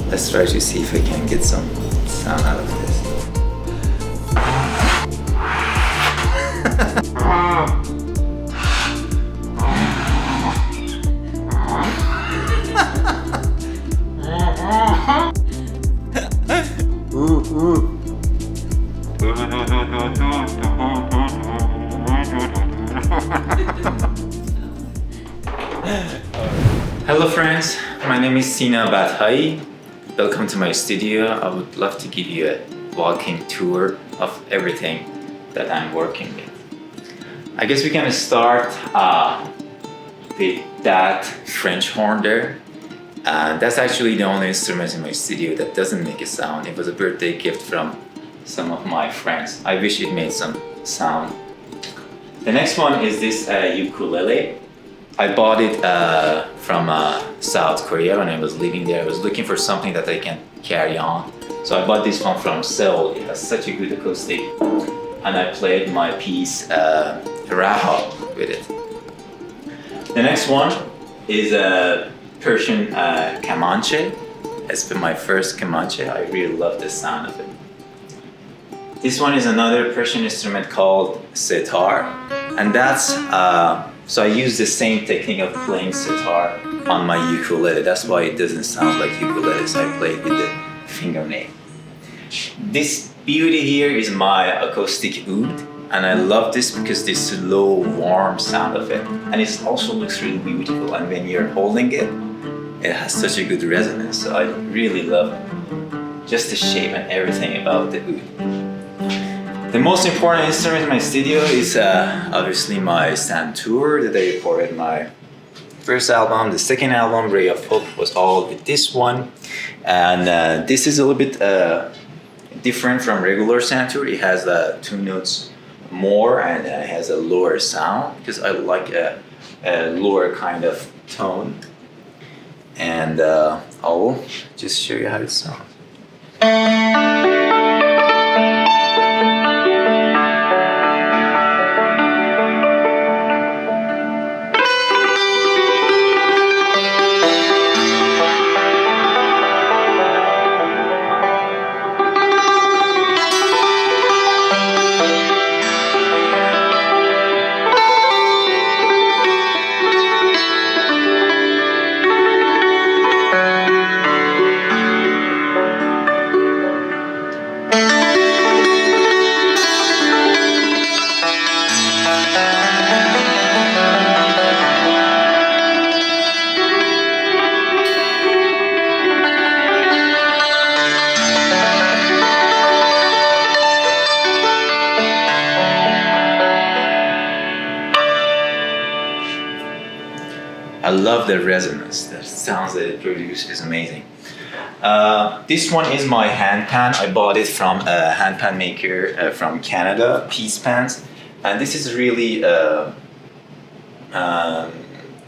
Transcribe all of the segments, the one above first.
Let's try to see if I can get some sound out of this. Hello friends, my name is Sina Bathaie. Welcome to my studio. I would love to give you a walking tour of everything that I'm working with. I guess we can start with that French horn there. That's actually the only instrument in my studio that doesn't make a sound. It was a birthday gift from some of my friends. I wish it made some sound. The next one is this ukulele. I bought it from South Korea when I was living there. I was looking for something that I can carry on. So I bought this one from Seoul. It has such a good acoustic. And I played my piece Raha with it. The next one is a Persian Kamanche. It's been my first Kamanche. I really love the sound of it. This one is another Persian instrument called sitar. And that's so I use the same technique of playing sitar on my ukulele. That's why it doesn't sound like ukulele, so I play it with the fingernail. This beauty here is my acoustic oud, and I love this because this low, warm sound of it. And it also looks really beautiful, and when you're holding it, it has such a good resonance. So I really love just the shape and everything about the oud. The most important instrument in my studio is obviously my Santur that I recorded my first album. The second album, Ray of Hope, was all with this one. And this is a little bit different from regular Santur. It has 2 notes more and it has a lower sound because I like a lower kind of tone. And I'll just show you how it sounds. I love the resonance. The sounds that it produces is amazing. This one is my hand pan. I bought it from a hand pan maker from Canada, Peace Pans. And this is really, it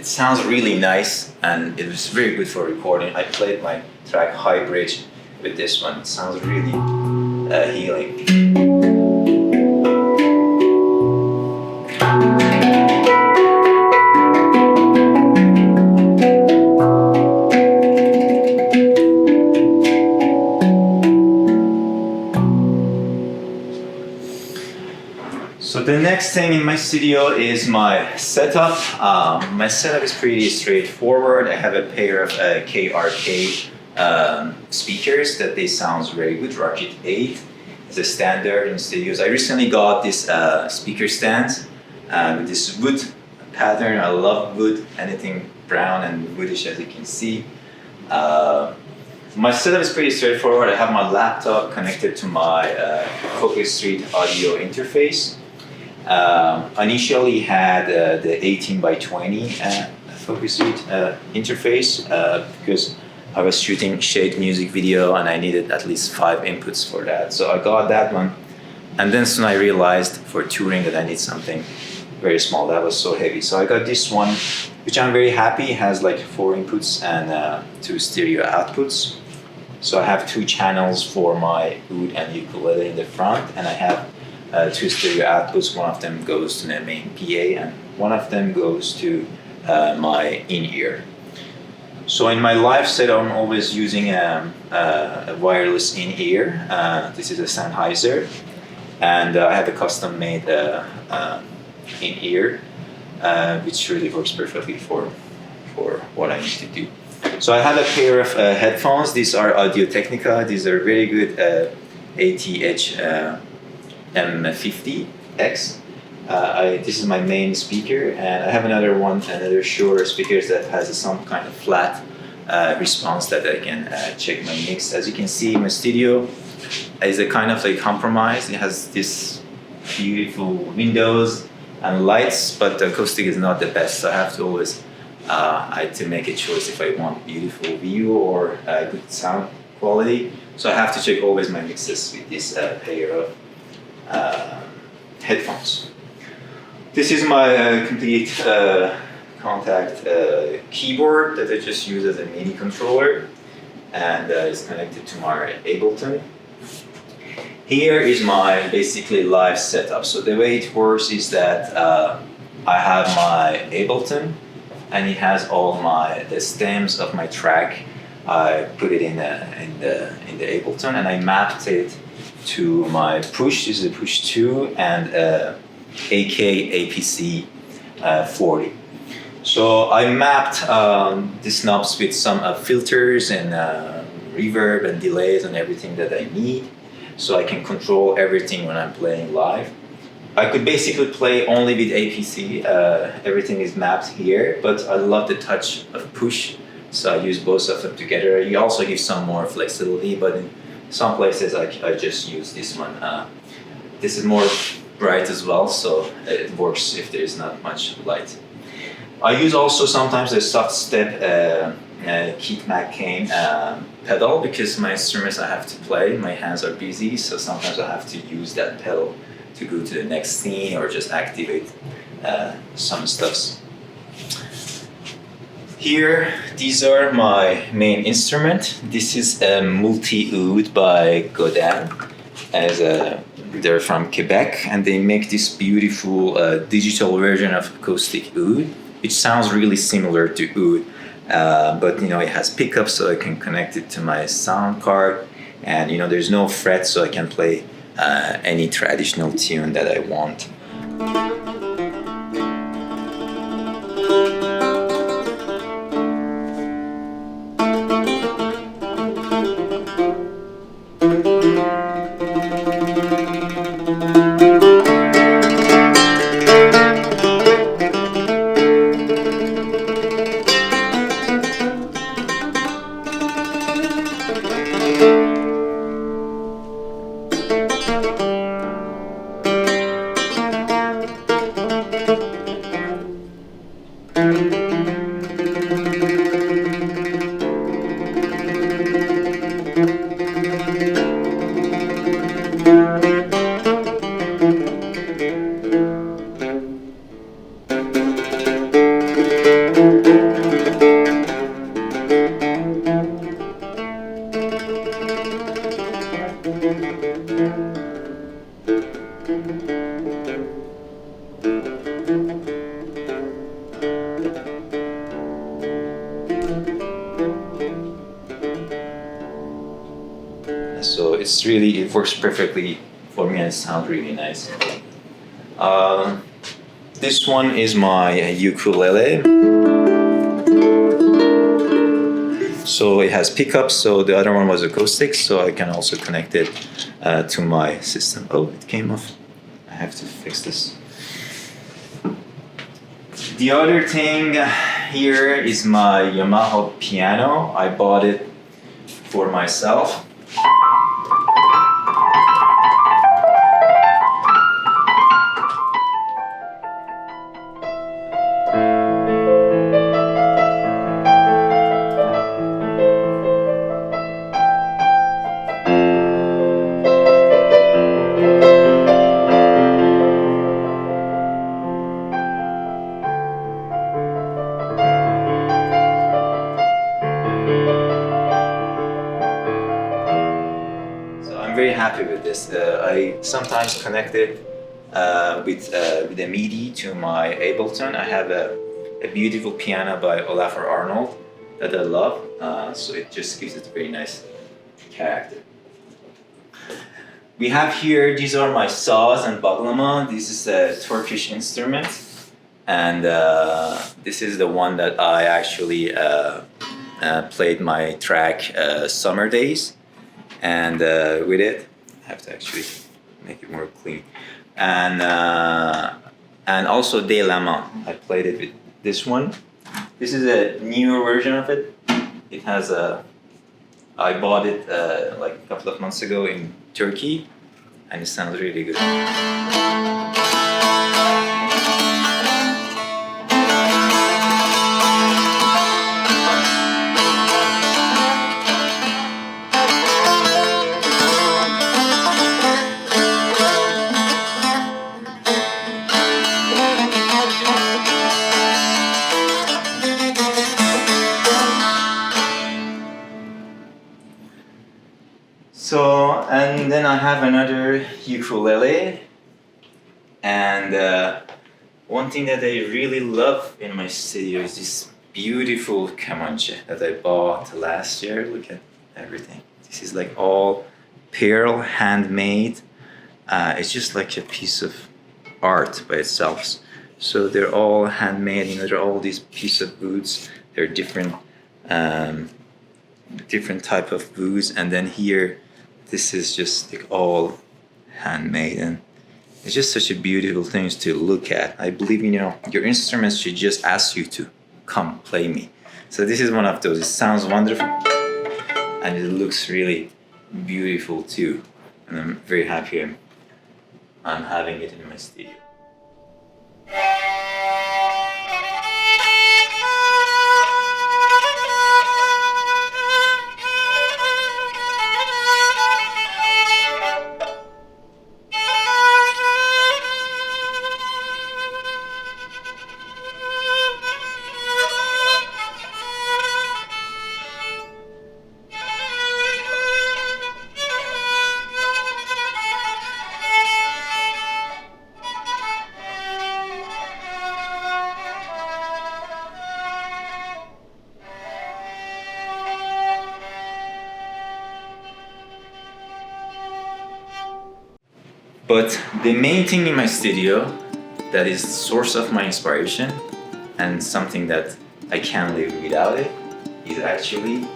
sounds really nice and it was very good for recording. I played my track High Bridge with this one. It sounds really healing. So the next thing in my studio is my setup. My setup is pretty straightforward. I have a pair of KRK speakers that they sounds very good. Rocket 8 is a standard in studios. I recently got this speaker stand with this wood pattern. I love wood, anything brown and woodish as you can see. My setup is pretty straightforward. I have my laptop connected to my Focus Street audio interface. Initially had the 18 by 20 Focus Street interface because I was shooting shade music video and I needed at least 5 inputs for that. So I got that one, and then soon I realized for touring that I need something very small. That was so heavy. So I got this one, which I'm very happy. It has like 4 inputs and 2 stereo outputs. So I have 2 channels for my oud and ukulele in the front, and I have 2 stereo outputs. One of them goes to the main PA and one of them goes to my in-ear. So in my live set, I'm always using a wireless in-ear. This is a Sennheiser, and I have a custom-made in-ear, which really works perfectly for what I need to do. So I have a pair of headphones. These are Audio-Technica. These are very good ATH M50X. This is my main speaker, and I have another Shure speaker that has some kind of flat response that I can check my mix. As you can see, my studio is a kind of like compromise. It has this beautiful windows and lights, but the acoustic is not the best. So I have to always I had to make a choice if I want beautiful view or good sound quality. So I have to check always my mixes with this pair of headphones. This is my complete contact keyboard that I just use as a MIDI controller, and it's connected to my Ableton. Here is my basically live setup. So the way it works is that I have my Ableton, and it has all the stems of my track. I put it in the Ableton, and I mapped it to my push. This is a push 2 and AK APC 40. So I mapped the knobs with some filters and reverb and delays and everything that I need, so I can control everything when I'm playing live. I could basically play only with APC. Everything is mapped here, but I love the touch of push, so I use both of them together. You also give some more flexibility, but in some places I just use this one. This is more bright as well, so it works if there is not much light. I use also sometimes a soft step Keith McCain pedal, because my instruments I have to play, my hands are busy, so sometimes I have to use that pedal to go to the next scene or just activate some stuffs. Here, these are my main instrument. This is a multi-oud by Godin. They're from Quebec, and they make this beautiful digital version of acoustic oud, which sounds really similar to oud, but it has pickups, so I can connect it to my sound card, and there's no fret, so I can play any traditional tune that I want. So it works perfectly for me, and it sounds really nice. This one is my ukulele. So it has pickups, so the other one was acoustic, so I can also connect it to my system. Oh, it came off. I have to fix this. The other thing here is my Yamaha piano. I bought it for myself. I'm very happy with this. I sometimes connect it with a MIDI to my Ableton. I have a beautiful piano by Olafur Arnold that I love, so it just gives it a very nice character. We have here, these are my saz and baglama. This is a Turkish instrument, and this is the one that I actually played my track Summer Days, and with it, I have to actually make it more clean, and also De Lama. I played it with this one. This is a newer version of it. It has a, I bought it like a couple of months ago in Turkey, and it sounds really good. So, and then I have another ukulele, and one thing that I really love in my studio is this beautiful kamanche that I bought last year. Look at everything. This is like all pearl, handmade. It's just like a piece of art by itself. So they're all handmade, you know, they're all these piece of woods. They're different type of woods, and then here, this is just like all handmade, and it's just such a beautiful thing to look at. I believe, you know, your instruments should just ask you to come play me. So this is one of those. It sounds wonderful, and it looks really beautiful too. And I'm very happy I'm having it in my studio. But the main thing in my studio that is the source of my inspiration and something that I can't live without it is actually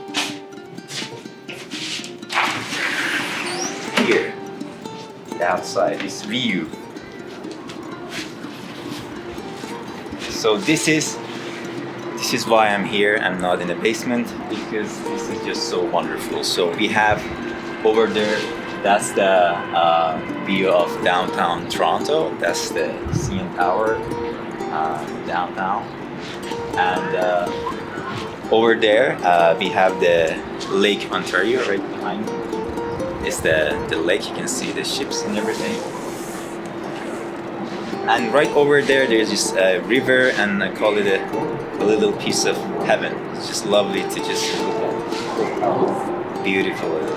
here, outside, this view. So this is why I'm here. I'm not in the basement, because this is just so wonderful. So we have over there, that's the view of downtown Toronto. That's the CN Tower downtown. And over there, we have the Lake Ontario right behind me. It's the lake. You can see the ships and everything. And right over there, there's this river, and I call it a little piece of heaven. It's just lovely to just look at how beautiful it is.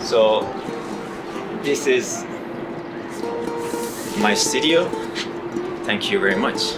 So this is my studio. Thank you very much.